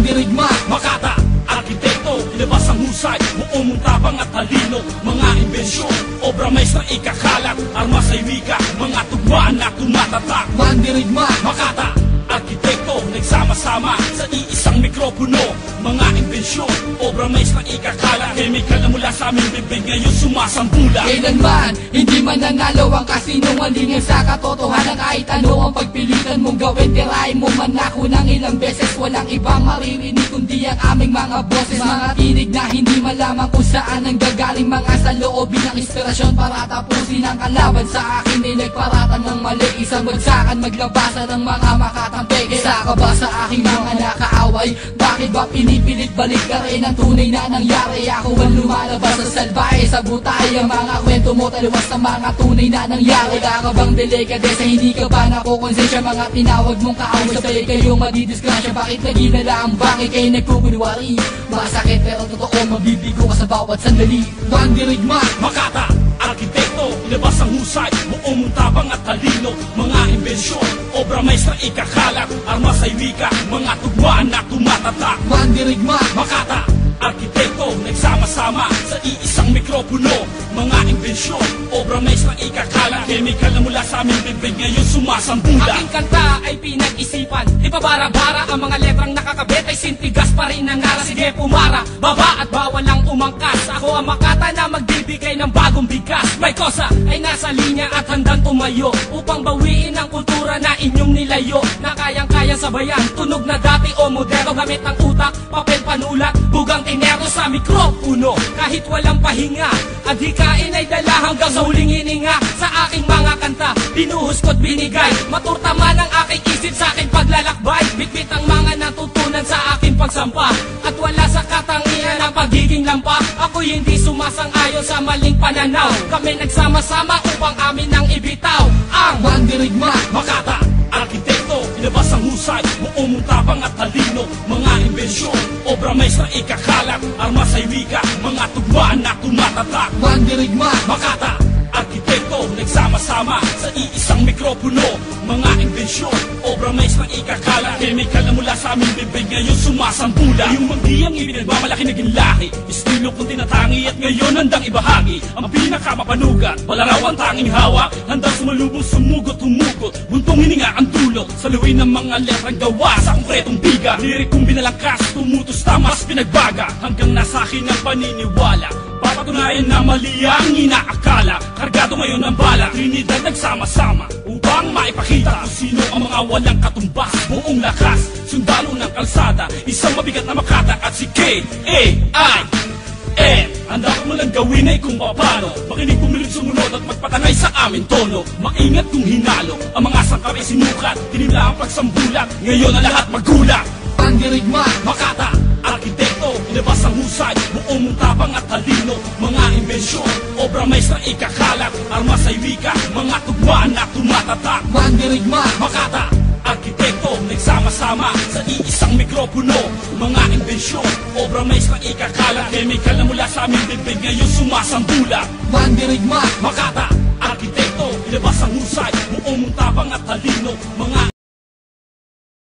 Mandirigma, Makata, arkitekto, ilabas ang husay, buong mong tapang at talino. Mga imbensyon, obra maestra ikakalat, armas ay wika, mga tugmaan na tumatatak. Mandirigma, Makata, arkitekto, nagsama-sama sa iisang mikropono. Mga imbensyon, obra maestra ikakalat, chemical na mula sa aming bibig ngayon sumasambula. kailanman hindi mananalo ang kasinungalingan sa katotohanan. Kahit ano ang pagpilitan mong gawin, tirahin mo man ako ng ilang beses. Walang ibang maririnig kundi ang aming mga boses. Mga tinig na hindi malaman kung saan ang gagaling. Mga saloobin ng inspirasyon para tapusin ang kalaban. Sa akin ay nagparatan ng mali, isang bagsakan maglabasan ng mga makatampik. Isa ka ba sa aking mga nakaaway? Bakit ba pinipilit balik ka rin ang tunay na nangyari? Ako ang lumalabas sa salbahe, sa butay ang mga kwento mo taliwas sa mga tunay na nangyari. Wala ka bang delikadesa, hindi ka ba nakukonsensya? Mga tinawag mong kaaway, sabay kayong madidisgrasya. Bakit lagi na lang bakit kayo nagkukunwari? Masakit pero totoo, mabibigo ka sa bawat sandali. Mandirigma, Makata, arkitekto, ilabas ang husay, buong mong tapang at talino. Mga imbensyon, obra maestra ikakalat, armas ay wika, mga tugmaan na tumatatak. Mandirigma, Makata, arkitekto, nagsama-sama sa iisang mikropono. Mga imbensyon, obra maestra ikakalat, chemical na mula sa aming bibig ngayon sumasambula. Aking kanta ay pinag-isipan, ipabara-bara ang mga letrang nakakabit ay sintigas pa rin ang aras. Sige pumara, baba at bawal lang umangkas. Ako ang Makata na magbibigay ng bagong bigkas. May kosa ay nasa linya at handang tumayo upang bawiin ang kultura na inyong nilayo. Na kayang-kayang sabayan, tunog na dati o moderno. Gamit ang utak, papel panulat, bugang tinero sa mikropono. Kahit walang pahinga, adhikain ay dala hanggang sa huling hininga. Sa aking mga kanta, binuhos ko't binigay. Maturta man ang aking isip sa aking paglalakbay. Bitbit ang mga natutunan sa aking pagsampa. At wala sa katangian ang pagiging lampa. Ako'y hindi sumasang-ayon sa maling pananaw. Kami nagsama-sama upang amin ang ibitaw ang Mandirigma, Makata, arkitekto, ilabas ang husay, buong mong tapang at talino. Mga imbensyon, obra maestra ikakalat, armas ay wika, mga tugmaan na tumatatak. Mandirigma, Makata, arkitekto, nagsama-sama sa iisang mikropono. Mga imbensyon, obra maestra ikakalat, chemical na mula sa aming bibig ngayon sumasambula. Yung manggiyang ibinagmamalaki naging lahi, estilo kong tinatangi at ngayon handang ibahagi. Ang pinakamapanugat, palarawan tanging hawak, handang sumalubong sumugot, humugot, buntong hininga ang dulot. Saluin ng mga letrang gawa sa konkretong biga. Lirik kong binalangkas, tumutos tamas pinagbaga, hanggang nasa akin ang paniniwala. Papatunayan na mali ang inaakala. Kargado ngayon ng bala, Trinidad nagsama-sama upang maipakita kung sino ang mga walang katumbas. Buong lakas, sundalo ng kalsada, isang mabigat na Makata at si K.A.I.M. Handa ko malang gawin ay kung paano makinig, pumilit, sumunod at magpatangay sa aming tono. Maingat kung hinalo, ang mga sangkap ay sinukat, tinimla ang pagsambulat, ngayon ang lahat magulat. Mandirigma, Makata, arkitekto, ilabas ang husay, buong mong tapang at talino. Mga imbensyon, obra maestra ikakalat, armas ay wika, mga tugmaan na tumatatak. Mandirigma, Makata, arkitekto, nagsama-sama sa iisang mikropono. Mga imbensyon, obra maestra ikakalat, chemical na mula sa aming bibig ngayon sumasambula. Mandirigma, Makata, arkitekto, ilabas ang husay, buong mong tapang at talino. Mga